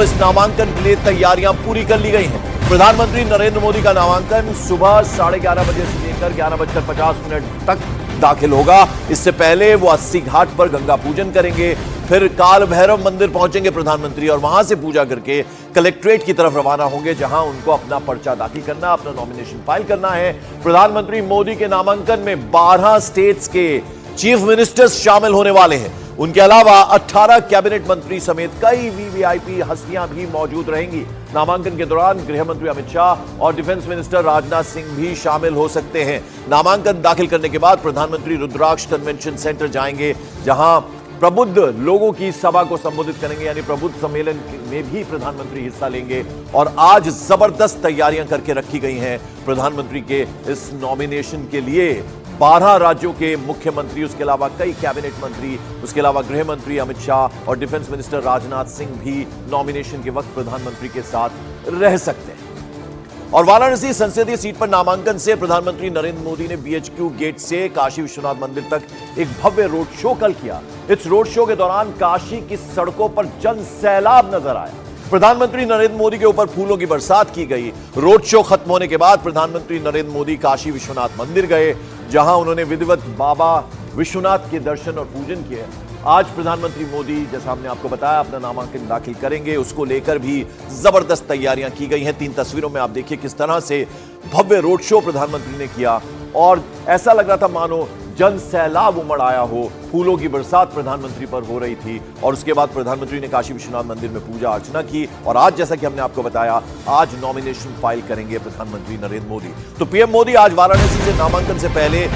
इस नामांकन के लिए तैयारियां पूरी कर ली गई हैं। प्रधानमंत्री नरेंद्र मोदी का नामांकन सुबह 11:30 बजे से लेकर 11:50 तक दाखिल होगा। इससे पहले वो 80 घाट पर गंगा पूजन करेंगे, फिर काल भैरव मंदिर पहुंचेंगे प्रधानमंत्री और वहां से पूजा करके कलेक्ट्रेट की तरफ रवाना होंगे, जहां उनको अपना पर्चा दाखिल करना, अपना नॉमिनेशन फाइल करना है। प्रधानमंत्री मोदी के नामांकन में 12 स्टेट्स के चीफ मिनिस्टर्स शामिल होने वाले हैं। उनके अलावा 18 कैबिनेट मंत्री समेत कई वीवीआईपी हस्तियां भी मौजूद रहेंगी। नामांकन के दौरान गृह मंत्री अमित शाह और डिफेंस मिनिस्टर राजनाथ सिंह भी शामिल हो सकते हैं। नामांकन दाखिल करने के बाद प्रधानमंत्री रुद्राक्ष कन्वेंशन सेंटर जाएंगे, जहां प्रबुद्ध लोगों की सभा को संबोधित करेंगे, यानी प्रबुद्ध सम्मेलन में भी प्रधानमंत्री हिस्सा लेंगे। और आज जबरदस्त तैयारियां करके रखी गई हैं प्रधानमंत्री के इस नॉमिनेशन के लिए। 12 राज्यों के मुख्यमंत्री, उसके अलावा कई कैबिनेट मंत्री, उसके अलावा गृह मंत्री अमित शाह और डिफेंस मिनिस्टर राजनाथ सिंह भी नॉमिनेशन के वक्त प्रधानमंत्री के साथ रह सकते हैं। और वाराणसी संसदीय सीट पर नामांकन से प्रधानमंत्री नरेंद्र मोदी ने बीएचक्यू गेट से काशी विश्वनाथ मंदिर तक एक भव्य रोड शो कल किया। इस रोड शो के दौरान काशी की सड़कों पर जन सैलाब नजर आया। प्रधानमंत्री नरेंद्र मोदी के ऊपर फूलों की बरसात की गई। रोड शो खत्म होने के बाद प्रधानमंत्री नरेंद्र मोदी काशी विश्वनाथ मंदिर गए, जहां उन्होंने विधिवत बाबा विश्वनाथ के दर्शन और पूजन किए। आज प्रधानमंत्री मोदी, जैसा हमने आपको बताया, अपना नामांकन दाखिल करेंगे। उसको लेकर भी जबरदस्त तैयारियां की गई हैं। 3 तस्वीरों में आप देखिए किस तरह से भव्य रोड शो प्रधानमंत्री ने किया और ऐसा लग रहा था मानो जन सैलाब उमड़ आया हो। फूलों की बरसात प्रधानमंत्री पर हो रही थी और उसके बाद प्रधानमंत्री ने काशी विश्वनाथ मंदिर में पूजा अर्चना की। और आज, जैसा कि हमने आपको बताया, आज नॉमिनेशन फाइल करेंगे प्रधानमंत्री नरेंद्र मोदी। तो पीएम मोदी आज वाराणसी से नामांकन से पहले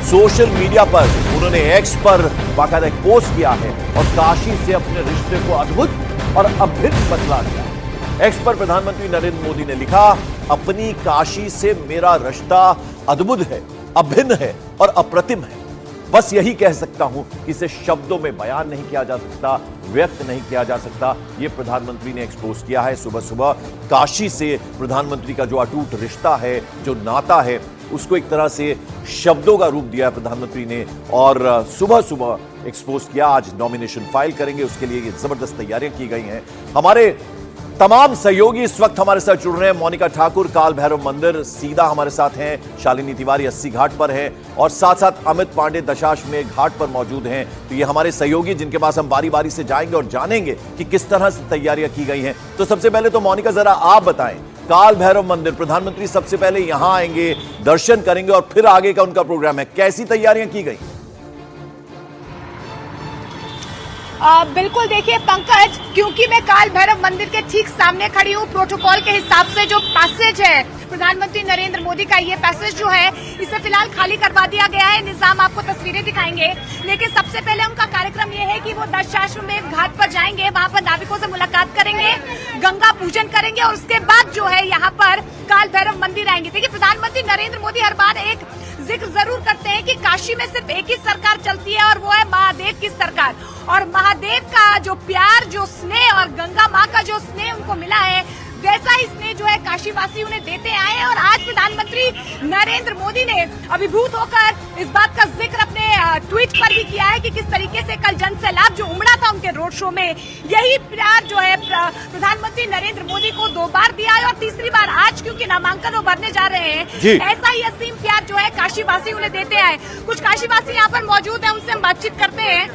सोशल मीडिया पर उन्होंने एक्स पर बाकायदा एक पोस्ट किया है और काशी से अपने रिश्ते को अद्भुत और अभिन्न बतला दिया। एक्स पर प्रधानमंत्री नरेंद्र मोदी ने लिखा, अपनी काशी से मेरा रिश्ता अद्भुत है, अभिन्न है और अप्रतिम है। बस यही कह सकता हूं, इसे शब्दों में बयान नहीं किया जा सकता, व्यक्त नहीं किया जा सकता। यह प्रधानमंत्री ने एक्सपोज किया है। सुबह सुबह काशी से प्रधानमंत्री का जो अटूट रिश्ता है, जो नाता है, उसको एक तरह से शब्दों का रूप दिया प्रधानमंत्री ने और सुबह सुबह एक्सपोज किया। आज नॉमिनेशन फाइल करेंगे, उसके लिए ये जबरदस्त तैयारियां की गई हैं। हमारे तमाम सहयोगी इस वक्त हमारे साथ जुड़ रहे हैं। मोनिका ठाकुर काल भैरव मंदिर सीधा हमारे साथ हैं, शालिनी तिवारी 80 घाट पर है और साथ साथ अमित पांडे दशाश्वमेध घाट पर मौजूद हैं। तो ये हमारे सहयोगी जिनके पास हम बारी बारी से जाएंगे और जानेंगे कि किस तरह से तैयारियां की गई हैं। तो सबसे पहले तो मोनिका, जरा आप बताएं, काल भैरव मंदिर प्रधानमंत्री सबसे पहले यहां आएंगे, दर्शन करेंगे और फिर आगे का उनका प्रोग्राम है, कैसी तैयारियां की गई? बिल्कुल, देखिए पंकज, क्योंकि मैं काल भैरव मंदिर के ठीक सामने खड़ी हूँ, प्रोटोकॉल के हिसाब से जो पैसेज है प्रधानमंत्री नरेंद्र मोदी का, ये पैसेज जो है इसे फिलहाल खाली करवा दिया गया है। निजाम आपको तस्वीरें दिखाएंगे, लेकिन सबसे पहले उनका कार्यक्रम ये है कि वो दशाश्वमेध घाट पर जाएंगे, वहाँ पर नाविकों से मुलाकात करेंगे, गंगा पूजन करेंगे और उसके बाद जो है यहाँ पर काल भैरव मंदिर आएंगे। देखिए, प्रधानमंत्री नरेंद्र मोदी हर बार एक जिक्र जरूर करते हैं कि काशी में सिर्फ एक ही सरकार चलती है और वो है महादेव की सरकार। और महादेव का जो प्यार, जो स्नेह और गंगा माँ का जो स्नेह उनको मिला है, वैसा ही स्नेह जो है काशीवासी उन्हें देते आए हैं। और आज प्रधानमंत्री नरेंद्र मोदी ने अभिभूत होकर इस बात का जिक्र अपने ट्वीट पर भी किया है कि किस तरीके से कल जन सैलाब जो उमड़ा था उनके रोड शो में, यही प्यार जो है प्रधानमंत्री नरेंद्र मोदी को 2 बार दिया है और तीसरी बार आज, क्योंकि नामांकन वो भरने जा रहे हैं, ऐसा ही असीम प्यार जो है काशीवासी उन्हें देते आए। कुछ काशीवासी यहाँ पर मौजूद है, उनसे हम बातचीत करते हैं।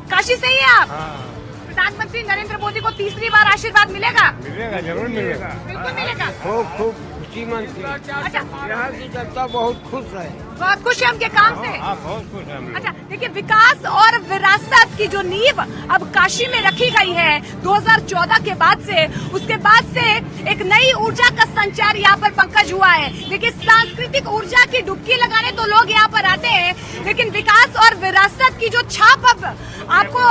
काशी से ही आप? प्रधानमंत्री नरेंद्र मोदी को तीसरी बार आशीर्वाद मिलेगा? मिलेगा, जरूर मिलेगा, बिल्कुल मिलेगा। खूब खुशी मनती है। अच्छा, यहाँ की जनता बहुत खुश है, बहुत खुश है उनके काम से। बहुत खुश है। अच्छा, देखिए, विकास और विरासत की जो नींव अब काशी में रखी गई है 2014 के बाद से, उसके बाद से एक नई ऊर्जा का संचार यहाँ पर पंकज हुआ है। देखिए, सांस्कृतिक ऊर्जा की डुबकी लगाने तो लोग यहाँ पर आते हैं, लेकिन विकास और विरासत की जो छाप अब आपको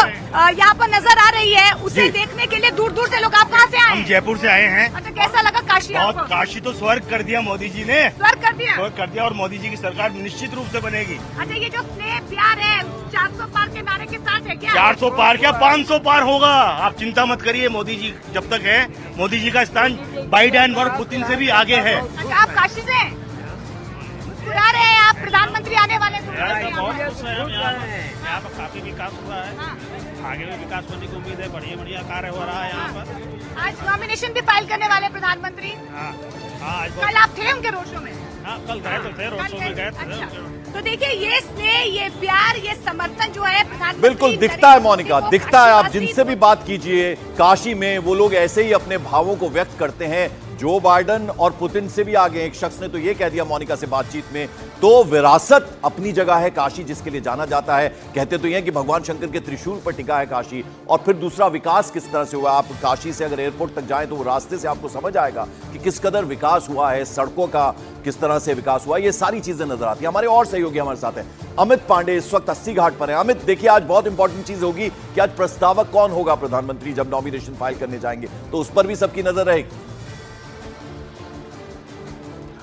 यहाँ पर नजर आ रही है, उसे देखने के लिए दूर दूर से लोग, आप कहाँ से आए? हम जयपुर से आए हैं। अच्छा, कैसा लगा काशी आपको? काशी तो स्वर्ग कर दिया मोदी जी ने, स्वर्ग कर दिया, स्वर्ग कर दिया और मोदी जी की सरकार निश्चित रूप से बनेगी। अच्छा, ये जो स्नेह प्यार है 400 पार के नारे के साथ है क्या? 400 पार क्या, 500 पार होगा। आप चिंता मत करिए, मोदी जी जब तक है, मोदी जी का स्थान बाइडेन और पुतिन से भी आगे है। अच्छा, आप काशी से मुस्कुरा रहे हैं, आप प्रधानमंत्री आने वाले हैं? बहुत खुश है, यहाँ पर काफी विकास हुआ है। आगे भी विकास होने की उम्मीद है, बढ़िया बढ़िया कार्य हो रहा है यहाँ पर। आज नॉमिनेशन भी फाइल करने वाले प्रधानमंत्री। हाँ हाँ, आज कल आप थे उनके रोड शो में? हाँ, कल गए तो थे, रोड शो में गए थे। अच्छा। तो देखिए ये स्नेह, ये प्यार, ये समर्थन जो है प्रधानमंत्री बिल्कुल दिखता है नरेंद्र मोदी मोनिका, को दिखता है। आप आशीर्वाद जिनसे भी बात कीजिए काशी में, वो लोग ऐसे ही अपने भावों को व्यक्त करते हैं। जो बाइडेन और पुतिन से भी आगे एक शख्स ने तो यह कह दिया मोनिका से बातचीत में, तो विरासत अपनी जगह है काशी, जिसके लिए जाना जाता है। कहते तो यह कि भगवान शंकर के त्रिशूल पर टिका है काशी। और फिर दूसरा, विकास किस तरह से हुआ। आप काशी से अगर एयरपोर्ट तक जाएं तो वो रास्ते से आपको समझ आएगा कि किस कदर विकास हुआ है, सड़कों का किस तरह से विकास हुआ, ये सारी चीजें नजर आती है। हमारे और सहयोगी हमारे साथ हैं, अमित पांडे इस वक्त 80 घाट पर है। अमित, देखिए आज बहुत इंपॉर्टेंट चीज होगी कि आज प्रस्तावक कौन होगा प्रधानमंत्री जब नॉमिनेशन फाइल करने जाएंगे, तो उस पर भी सबकी नजर रहेगी।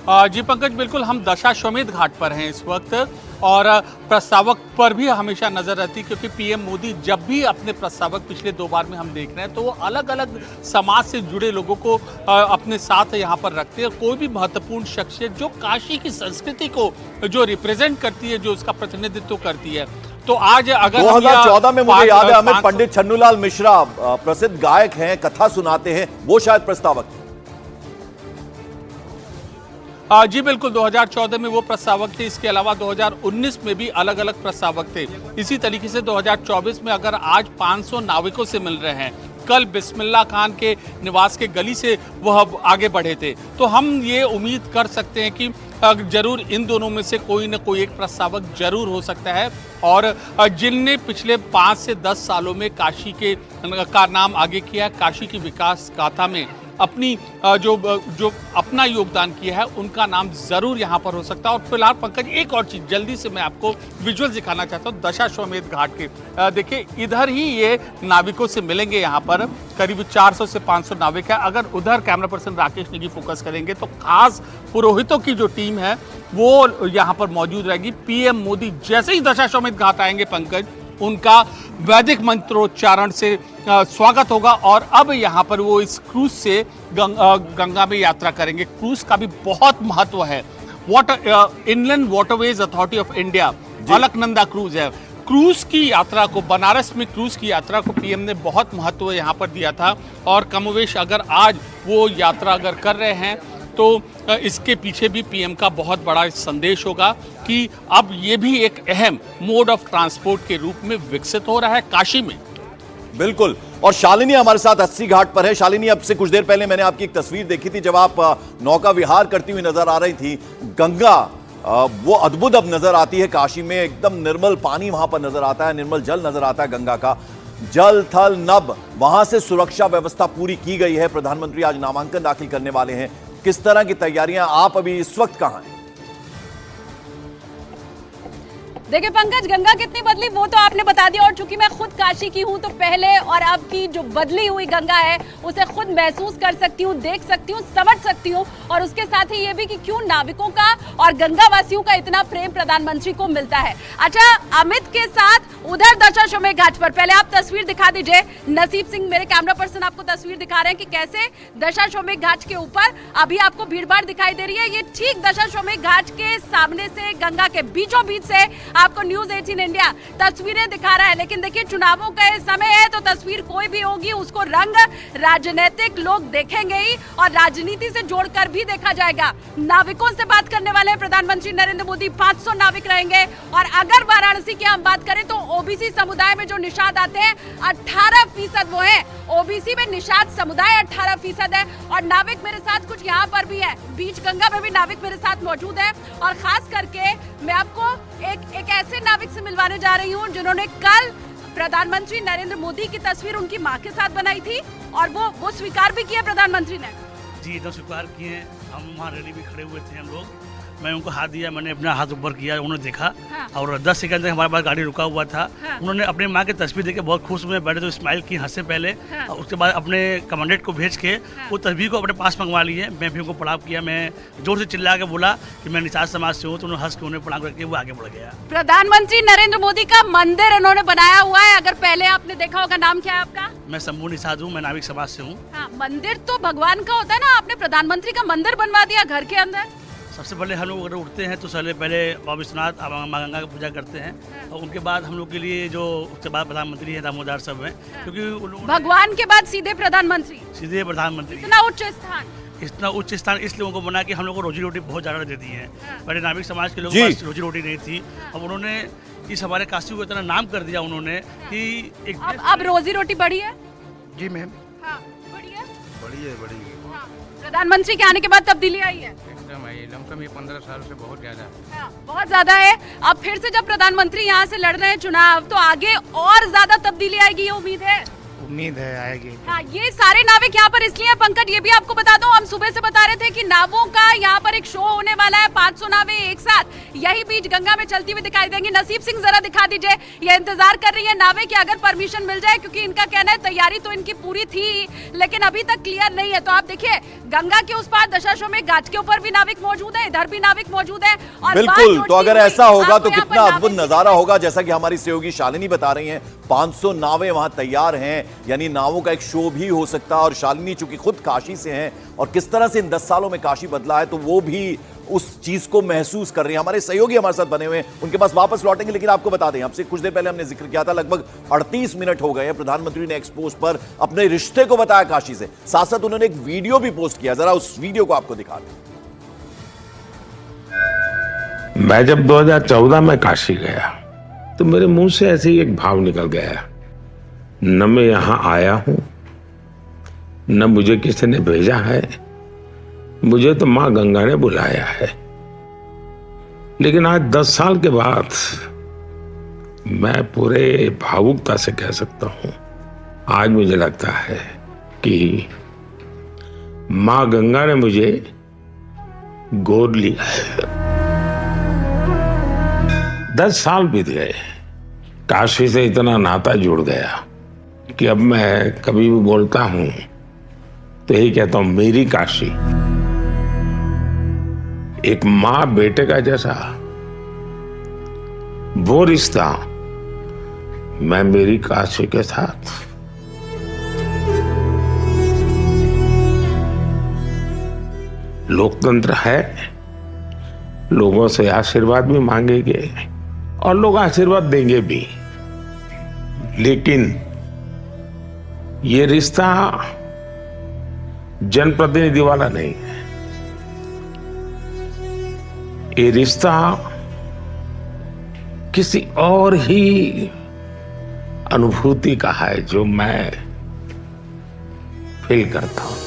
जी पंकज, बिल्कुल हम दशाश्वमेध घाट पर हैं इस वक्त, और प्रस्तावक पर भी हमेशा नजर रहती है, क्योंकि पीएम मोदी जब भी अपने प्रस्तावक पिछले 2 बार में हम देख रहे हैं तो वो अलग अलग समाज से जुड़े लोगों को अपने साथ यहाँ पर रखते हैं। कोई भी महत्वपूर्ण शख्सियत जो काशी की संस्कृति को जो रिप्रेजेंट करती है, जो उसका प्रतिनिधित्व करती है, तो आज अगर 2014 में मुझे याद है अमित, पंडित छन्नूलाल मिश्रा प्रसिद्ध गायक हैं, कथा सुनाते हैं, वो शायद प्रस्तावक थे। जी बिल्कुल, 2014 में वो प्रस्तावक थे। इसके अलावा 2019 में भी अलग अलग प्रस्तावक थे। इसी तरीके से 2024 में अगर आज 500 नाविकों से मिल रहे हैं, कल बिस्मिल्लाह खान के निवास के गली से वह आगे बढ़े थे, तो हम ये उम्मीद कर सकते हैं कि जरूर इन दोनों में से कोई न कोई एक प्रस्तावक जरूर हो सकता है। और जिनने पिछले 5 से 10 सालों में काशी के का नाम आगे किया, काशी की विकास गाथा में अपनी जो अपना योगदान किया है, उनका नाम जरूर यहाँ पर हो सकता है। और फिलहाल पंकज, एक और चीज जल्दी से मैं आपको विजुअल दिखाना चाहता हूँ दशाश्वमेध घाट के। देखिए इधर ही ये नाविकों से मिलेंगे, यहाँ पर करीब 400 से 500 नाविक है। अगर उधर camera person Rakesh Negi focus करेंगे तो खास पुरोहितों की जो टीम है वो यहाँ पर मौजूद रहेगी। पीएम मोदी जैसे ही दशाश्वमेध घाट आएंगे पंकज, उनका वैदिक मंत्रोच्चारण से स्वागत होगा। और अब यहाँ पर वो इस क्रूज से गंगा में यात्रा करेंगे। क्रूज का भी बहुत महत्व है। Inland waterways authority of India, Alaknanda cruise है। क्रूज की यात्रा को, बनारस में क्रूज की यात्रा को पीएम ने बहुत महत्व यहाँ पर दिया था। और कमोवेश अगर आज वो यात्रा अगर कर रहे हैं तो इसके पीछे भी पीएम का बहुत बड़ा संदेश होगा कि अब ये भी एक अहम मोड ऑफ ट्रांसपोर्ट के रूप में विकसित हो रहा है काशी में। बिल्कुल। और शालिनी हमारे साथ 80 घाट पर है। शालिनी, अब से कुछ देर पहले मैंने आपकी एक तस्वीर देखी थी जब आप नौका विहार करती हुई नजर आ रही थी। गंगा वो अद्भुत अब नजर आती है काशी में, एकदम निर्मल पानी वहां पर नजर आता है, निर्मल जल नजर आता है गंगा का। जल थल नभ, वहां से सुरक्षा व्यवस्था पूरी की गई है। प्रधानमंत्री आज नामांकन दाखिल करने वाले हैं। किस तरह की तैयारियां, आप अभी इस वक्त कहां हैं? देखिए पंकज, गंगा कितनी बदली वो तो आपने बता दिया। और चूंकि मैं खुद काशी की हूं तो पहले और अब की जो बदली हुई गंगा है उसे खुद महसूस कर सकती हूं, देख सकती हूं, समझ सकती हूं। और उसके साथ ही ये भी कि क्यों नाविकों का और गंगा वासियों का इतना प्रेम प्रधानमंत्री को मिलता है। अच्छा, अमित के साथ उधर दशाश्वमेध घाट पर पहले आप तस्वीर दिखा दीजिए। नसीब सिंह मेरे कैमरा पर्सन आपको तस्वीर दिखा रहे हैं कि कैसे दशाश्वमेध घाट के ऊपर अभी आपको भीड़ भाड़ दिखाई दे रही है। ये ठीक दशाश्वमेध घाट के सामने से, गंगा के बीचों बीच से आपको न्यूज़ 18 इंडिया तस्वीरें दिखा रहा है। लेकिन देखिए, चुनावों का समय है तो तस्वीर कोई भी होगी उसको रंग राजनीतिक लोग देखेंगे ही, और राजनीति से जोड़कर भी देखा जाएगा। नाविकों से बात करने वाले प्रधानमंत्री नरेंद्र मोदी। 500 नाविक रहेंगे। और अगर वाराणसी की हम बात करें तो ओबीसी समुदाय में जो निषाद आते हैं 18% वो है। ओबीसी में निषाद समुदाय 18% है। और नाविक मेरे साथ कुछ यहाँ पर भी है, बीच गंगा में भी नाविक मेरे साथ मौजूद है। और खास करके मैं आपको एक ऐसे नाविक से मिलवाने जा रही हूँ जिन्होंने कल प्रधानमंत्री नरेंद्र मोदी की तस्वीर उनकी माँ के साथ बनाई थी, और वो स्वीकार भी किया प्रधानमंत्री ने। जी, तो स्वीकार किए। हम वहाँ रैली भी खड़े हुए थे हम लोग। मैं उनको हाथ दिया, मैंने अपना हाथ ऊपर किया, उन्होंने देखा। हाँ। और 10 सेकंड तक हमारे पास गाड़ी रुका हुआ था। हाँ। उन्होंने अपने माँ की तस्वीर देख के बहुत खुश हुए, बैठे तो स्माइल की, हंसे पहले। हाँ। और उसके बाद अपने कमांडेंट को भेज के हाँ। वो तस्वीर को अपने पास मंगवा लिए। मैं भी उनको प्रणाम किया। मैं जोर से चिल्ला के बोला कि मैं निषाद समाज से हूँ, तो उन्होंने हंस के उन्हें प्रणाम करके वो आगे बढ़ गया। प्रधानमंत्री नरेंद्र मोदी का मंदिर इन्होंने बनाया हुआ है, अगर पहले आपने देखा होगा। नाम क्या है आपका? मैं शंभू निषाद हूँ, मैं नाविक समाज से हूँ। हाँ, मंदिर तो भगवान का होता है ना, आपने प्रधानमंत्री का मंदिर बनवा दिया घर के अंदर। सबसे पहले हम लोग अगर उठते हैं तो पहले बाबा विश्वनाथ माँ गंगा की पूजा करते हैं और उनके बाद हम लोग के लिए जो उसके बाद प्रधानमंत्री हैं दामोदर सब हैं, क्योंकि उन लोगों ने भगवान के बाद सीधे प्रधानमंत्री, सीधे प्रधानमंत्री इतना उच्च स्थान। इतना उच्च स्थान इस लोगों को बना कि हम लोग को रोजी रोटी बहुत ज़्यादा देती है। पहले नाभिक समाज के लोगों के पास रोजी रोटी नहीं थी, अब उन्होंने इस हमारे काशी को इतना नाम कर दिया उन्होंने कि एक अब रोजी रोटी बढ़ी है। जी मैम। हाँ, बढ़ी है। बड़ी है बड़ी है हाँ, प्रधानमंत्री के आने के बाद तब्दीली आई है। एकदम आई लमसम ये 15 साल से बहुत ज्यादा। हाँ, बहुत ज्यादा है। अब फिर से जब प्रधानमंत्री यहाँ से लड़ रहे हैं चुनाव तो आगे और ज्यादा तब्दीली आएगी, ये उम्मीद है। उम्मीद है आएगी। हाँ, ये सारे नाविक यहाँ पर इसलिए हैं पंकज, ये भी आपको बता दूं, हम सुबह से बता रहे थे कि नावों का यहाँ पर एक शो होने वाला है। 500 नावें एक साथ यही बीच गंगा में चलती हुई दिखाई देंगी। नसीब सिंह जरा दिखा दीजिए, ये इंतजार कर रही है नावें कि अगर परमिशन मिल जाए, क्योंकि इनका कहना है तैयारी तो इनकी पूरी थी लेकिन अभी तक क्लियर नहीं है। तो आप देखिए गंगा के उस पार दशाश्वमेध घाट के ऊपर भी नाविक मौजूद है, इधर भी नाविक मौजूद है। और बिल्कुल, तो अगर ऐसा होगा तो कितना अद्भुत नजारा होगा, जैसा कि हमारी सहयोगी शालिनी बता रही हैं। 500 नावें वहां तैयार हैं, यानी नावों का एक शो भी हो सकता है। और शालिनी चूंकि खुद काशी से हैं और किस तरह से इन 10 सालों में काशी बदला है, तो वो भी उस चीज को महसूस कर रही है। हमारे सहयोगी हमारे साथ बने हुए हैं, उनके पास वापस लौटेंगे, लेकिन आपको बता दें, आपसे कुछ देर पहले हमने जिक्र किया था, लगभग 38 मिनट हो गए हैं प्रधानमंत्री ने एक्सपोज पर अपने रिश्ते को बताया काशी से। साथ साथ उन्होंने एक वीडियो भी पोस्ट किया, जरा उस वीडियो को आपको दिखा दें। मैं जब 2014 में काशी गया तो मेरे मुंह से ऐसे ही एक भाव निकल गया, न मैं यहां आया हूं न मुझे किसी ने भेजा है, मुझे तो मां गंगा ने बुलाया है। लेकिन आज 10 साल के बाद मैं पूरे भावुकता से कह सकता हूं, आज मुझे लगता है कि मां गंगा ने मुझे गोद लिया है। 10 साल बीत गए, काशी से इतना नाता जुड़ गया कि अब मैं कभी भी बोलता हूं तो यही कहता हूं, मेरी काशी। एक मां बेटे का जैसा वो रिश्ता मैं मेरी काशी के साथ। लोकतंत्र है, लोगों से आशीर्वाद भी मांगेंगे और लोग आशीर्वाद देंगे भी, लेकिन ये रिश्ता जनप्रतिनिधि वाला नहीं है। ये रिश्ता किसी और ही अनुभूति का है जो मैं फील करता हूं।